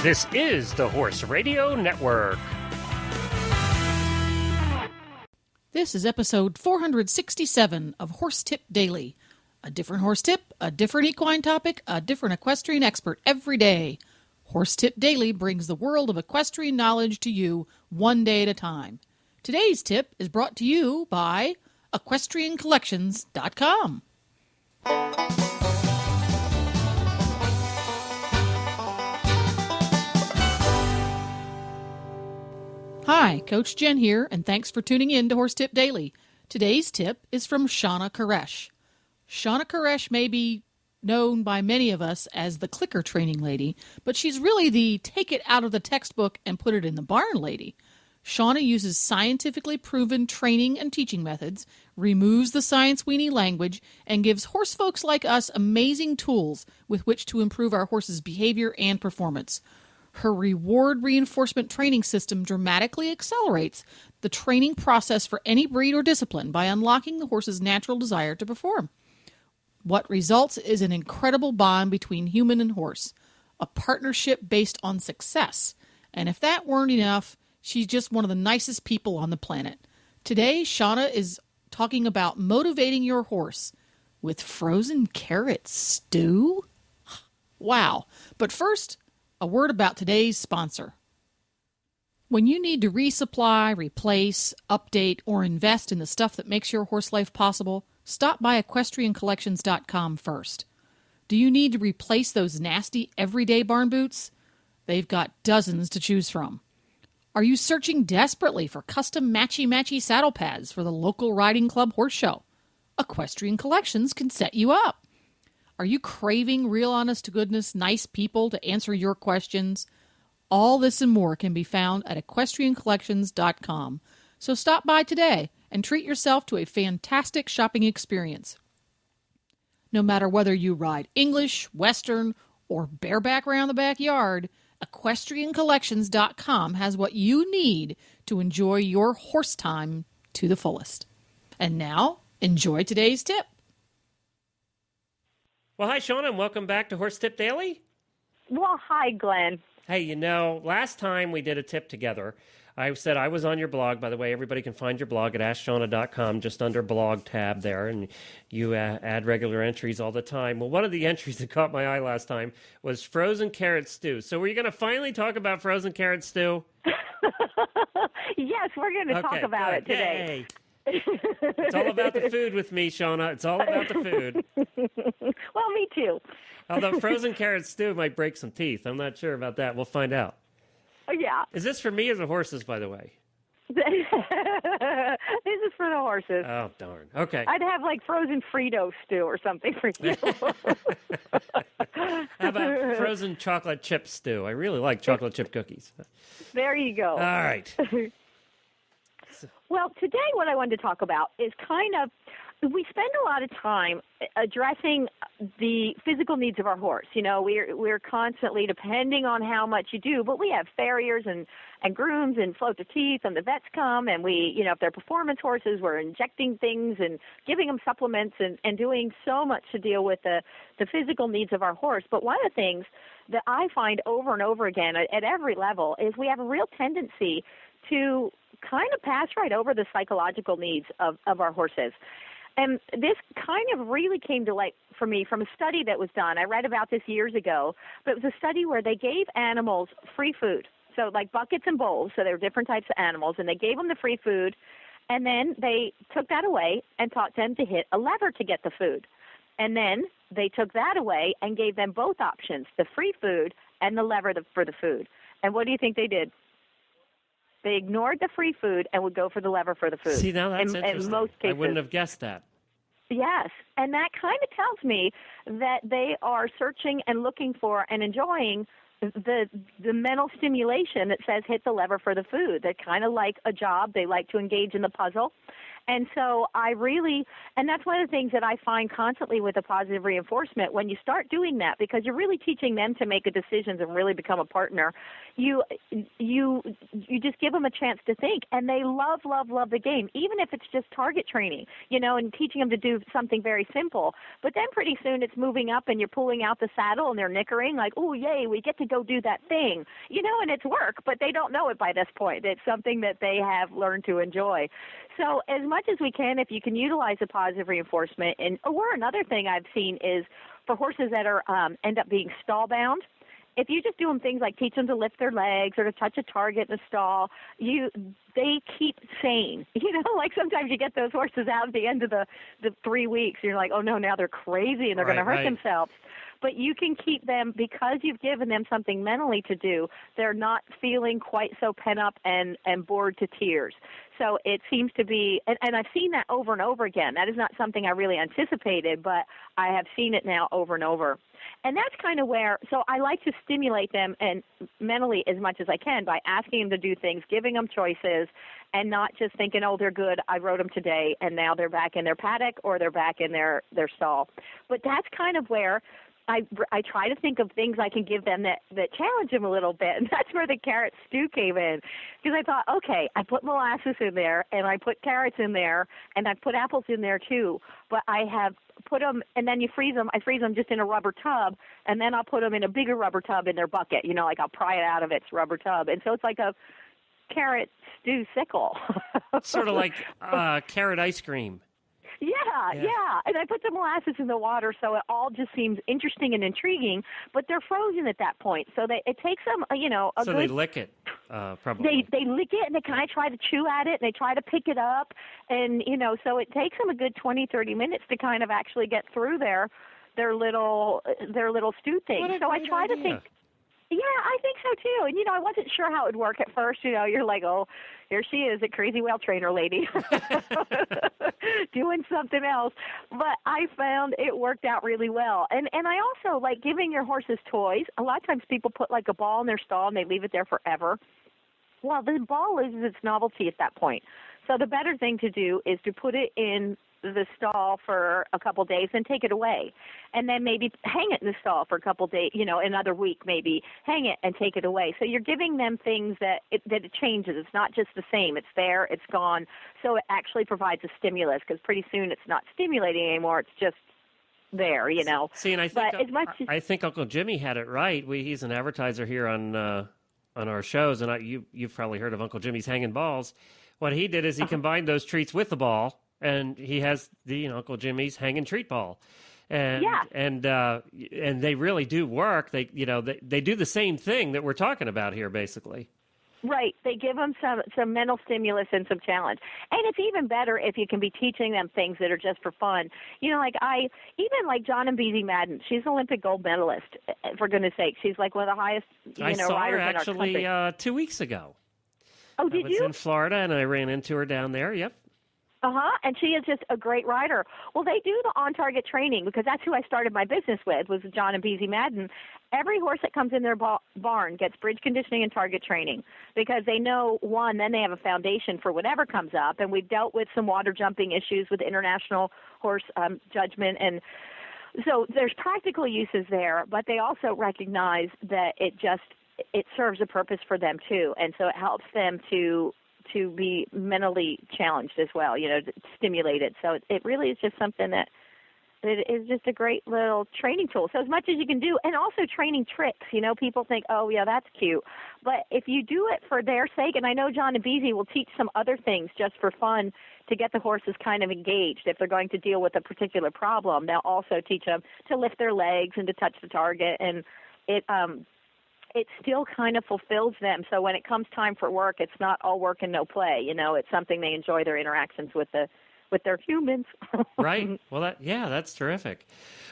This is the Horse Radio Network. This is episode 467 of Horse Tip Daily. A different horse tip, a different equine topic, a different equestrian expert every day. Horse Tip Daily brings the world of equestrian knowledge to you one day at a time. Today's tip is brought to you by EquestrianCollections.com. Hi, Coach Jen here, and thanks for tuning in to Horse Tip Daily. Today's tip is from Shawna Karrasch. Shawna Karrasch may be known by many of us as the clicker training lady, but she's really the take it out of the textbook and put it in the barn lady. Shawna uses scientifically proven training and teaching methods, removes the science weenie language, and gives horse folks like us amazing tools with which to improve our horse's behavior and performance. Her reward reinforcement training system dramatically accelerates the training process for any breed or discipline by unlocking the horse's natural desire to perform. What results is an incredible bond between human and horse, a partnership based on success. And if that weren't enough, she's just one of the nicest people on the planet. Today, Shawna is talking about motivating your horse with frozen carrot stew. Wow. But first, a word about today's sponsor. When you need to resupply, replace, update, or invest in the stuff that makes your horse life possible, stop by EquestrianCollections.com first. Do you need to replace those nasty everyday barn boots? They've got dozens to choose from. Are you searching desperately for custom matchy-matchy saddle pads for the local riding club horse show? Equestrian Collections can set you up. Are you craving real honest-to-goodness nice people to answer your questions? All this and more can be found at EquestrianCollections.com. So stop by today and treat yourself to a fantastic shopping experience. No matter whether you ride English, Western, or bareback around the backyard, EquestrianCollections.com has what you need to enjoy your horse time to the fullest. And now, enjoy today's tip. Well, hi, Shawna, and welcome back to Horse Tip Daily. Well, hi, Glenn. Hey, last time we did a tip together, I said I was on your blog. By the way, everybody can find your blog at AskShawna.com, just under blog tab there, and you add regular entries all the time. Well, one of the entries that caught my eye last time was frozen carrot stew. So were you going to finally talk about frozen carrot stew? Yes, we're going to talk about it today. Yay. It's all about the food with me, Shawna. It's all about the food. Well, me too. Although frozen carrot stew might break some teeth. I'm not sure about that. We'll find out. Yeah. Is this for me or the horses, by the way? This is for the horses. Oh, darn. Okay. I'd have like frozen Frito stew or something for you. How about frozen chocolate chip stew? I really like chocolate chip cookies. There you go. All right. Well, today what I wanted to talk about is we spend a lot of time addressing the physical needs of our horse. You know, we're constantly, depending on how much you do, but we have farriers and grooms and float to teeth, and the vets come, and if they're performance horses, we're injecting things and giving them supplements and doing so much to deal with the physical needs of our horse. But one of the things that I find over and over again at every level is we have a real tendency to kind of pass right over the psychological needs of our horses. And this kind of really came to light for me from a study that was done. I read about this years ago, but it was a study where they gave animals free food. So like buckets and bowls, so there were different types of animals, and they gave them the free food, and then they took that away and taught them to hit a lever to get the food. And then they took that away and gave them both options, the free food and the lever for the food. And what do you think they did? They ignored the free food and would go for the lever for the food. See, now that's interesting. In most cases. I wouldn't have guessed that. Yes, and that kind of tells me that they are searching and looking for and enjoying the mental stimulation that says hit the lever for the food. They're kind of like a job. They like to engage in the puzzle. And so and that's one of the things that I find constantly with the positive reinforcement, when you start doing that, because you're really teaching them to make a decision and really become a partner, you just give them a chance to think, and they love the game, even if it's just target training, and teaching them to do something very simple. But then pretty soon it's moving up, and you're pulling out the saddle, and they're nickering like, oh, yay, we get to go do that thing, and it's work, but they don't know it by this point. It's something that they have learned to enjoy. So as much as we can, if you can utilize the positive reinforcement, or another thing I've seen is for horses that are end up being stall bound, if you just do them things like teach them to lift their legs or to touch a target in the stall, they keep sane. Like sometimes you get those horses out at the end of the 3 weeks, and you're like, oh no, now they're crazy and they're going to hurt themselves. But you can keep them, because you've given them something mentally to do, they're not feeling quite so pent up and bored to tears. So it seems to be, and I've seen that over and over again. That is not something I really anticipated, but I have seen it now over and over. And that's kind of where, so I like to stimulate them and mentally as much as I can by asking them to do things, giving them choices, and not just thinking, oh, they're good, I rode them today, and now they're back in their paddock or they're back in their stall. But that's kind of where I try to think of things I can give them that challenge them a little bit, and that's where the carrot stew came in. Because I thought, okay, I put molasses in there, and I put carrots in there, and I put apples in there too, but I have put them, and then you freeze them. I freeze them just in a rubber tub, and then I'll put them in a bigger rubber tub in their bucket, like I'll pry it out of its rubber tub. And so it's like a carrot stew sickle. Sort of like carrot ice cream. Yeah. And I put the molasses in the water, so it all just seems interesting and intriguing, but they're frozen at that point. So it takes them, So they lick it, probably. They lick it, and they kind of try to chew at it, and they try to pick it up. And, so it takes them a good 20, 30 minutes to kind of actually get through their little stew thing. So I try to think. Yeah, I think so too. And I wasn't sure how it would work at first. You're like, oh, here she is, a crazy whale trainer lady, doing something else. But I found it worked out really well. And I also like giving your horses toys. A lot of times people put like a ball in their stall and they leave it there forever. Well, the ball loses its novelty at that point. So the better thing to do is to put it in the stall for a couple days and take it away, and then maybe hang it in the stall for a couple days, another week maybe, hang it and take it away. So you're giving them things that it changes. It's not just the same. It's there, it's gone. So it actually provides a stimulus, because pretty soon it's not stimulating anymore. It's just there, See, and I think Uncle Jimmy had it right. He's an advertiser here on our shows, and you've probably heard of Uncle Jimmy's Hanging Balls. What he did is he combined those treats with the ball, and he has the Uncle Jimmy's Hanging Treat Ball, and they really do work. They do the same thing that we're talking about here, basically. Right. They give them some mental stimulus and some challenge. And it's even better if you can be teaching them things that are just for fun. Like like John and Beezy Madden, she's an Olympic gold medalist, for goodness sake. She's like one of the highest, I saw her riders actually in our country. 2 weeks ago. Oh, did you? I was in Florida, and I ran into her down there. Yep. And she is just a great rider. Well, they do the on-target training, because that's who I started my business with, was John and Beezy Madden. Every horse that comes in their barn gets bridge conditioning and target training, because they know, one, then they have a foundation for whatever comes up. And we've dealt with some water jumping issues with international horse judgment. And so there's practical uses there, but they also recognize that it serves a purpose for them too. And so it helps them to be mentally challenged as well, stimulated. So it really is just something that is just a great little training tool. So as much as you can do, and also training tricks. People think, oh, yeah, that's cute. But if you do it for their sake, and I know John and Beezy will teach some other things just for fun to get the horses kind of engaged. If they're going to deal with a particular problem, they'll also teach them to lift their legs and to touch the target. And it still kind of fulfills them. So when it comes time for work, it's not all work and no play. It's something they enjoy, their interactions with their humans. Right. Well, that's terrific.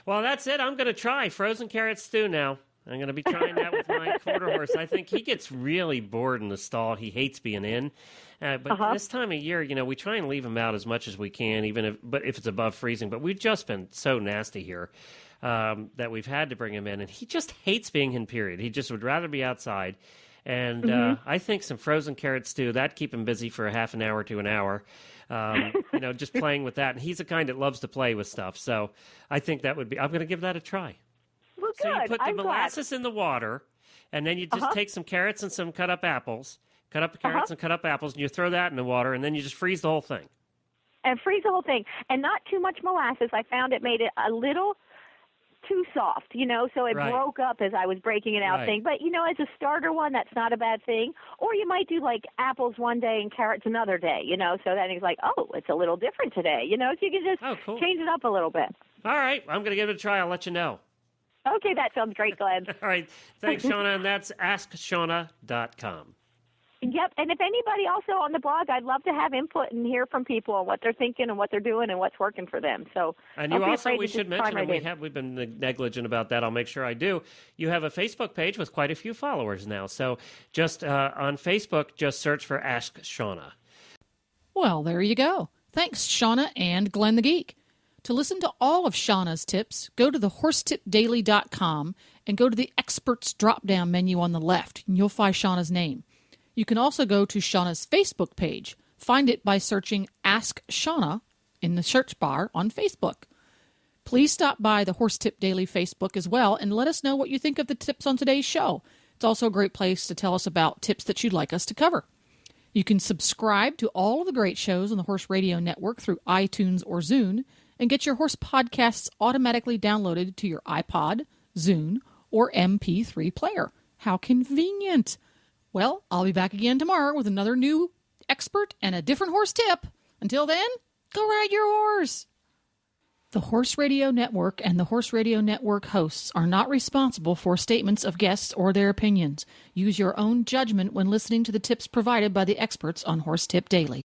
Well, that's it. I'm going to try frozen carrot stew now. I'm going to be trying that with my quarter horse. I think he gets really bored in the stall. He hates being in. But this time of year, we try and leave him out as much as we can, if it's above freezing. But we've just been so nasty here that we've had to bring him in. And he just hates being in, period. He just would rather be outside. And I think some frozen carrot stew, that'd keep him busy for a half an hour to an hour. Just playing with that. And he's the kind that loves to play with stuff. So I think that would be, I'm going to give that a try. Well, good. So you put the I'm molasses in the water, and then you just take some carrots and some cut up apples, and cut up apples, and you throw that in the water, and then you just freeze the whole thing. And freeze the whole thing. And not too much molasses. I found it made it a little too soft, so it broke up as I was breaking it out thing. But, as a starter one, that's not a bad thing. Or you might do like apples one day and carrots another day, so then it's like, oh, it's a little different today, so you can just change it up a little bit. All right. I'm going to give it a try. I'll let you know. Okay, that sounds great, Glenn. All right. Thanks, Shawna, and that's AskShawna.com. Yep, and if anybody also on the blog, I'd love to have input and hear from people on what they're thinking and what they're doing and what's working for them. So, and you also, we should mention, and we've been negligent about that. I'll make sure I do. You have a Facebook page with quite a few followers now. So just on Facebook, just search for Ask Shawna. Well, there you go. Thanks, Shawna and Glenn the Geek. To listen to all of Shawna's tips, go to thehorsetipdaily.com and go to the Experts drop-down menu on the left, and you'll find Shawna's name. You can also go to Shawna's Facebook page. Find it by searching Ask Shawna in the search bar on Facebook. Please stop by the Horse Tip Daily Facebook as well and let us know what you think of the tips on today's show. It's also a great place to tell us about tips that you'd like us to cover. You can subscribe to all of the great shows on the Horse Radio Network through iTunes or Zune and get your horse podcasts automatically downloaded to your iPod, Zune, or MP3 player. How convenient! Well, I'll be back again tomorrow with another new expert and a different horse tip. Until then, go ride your horse! The Horse Radio Network and the Horse Radio Network hosts are not responsible for statements of guests or their opinions. Use your own judgment when listening to the tips provided by the experts on Horse Tip Daily.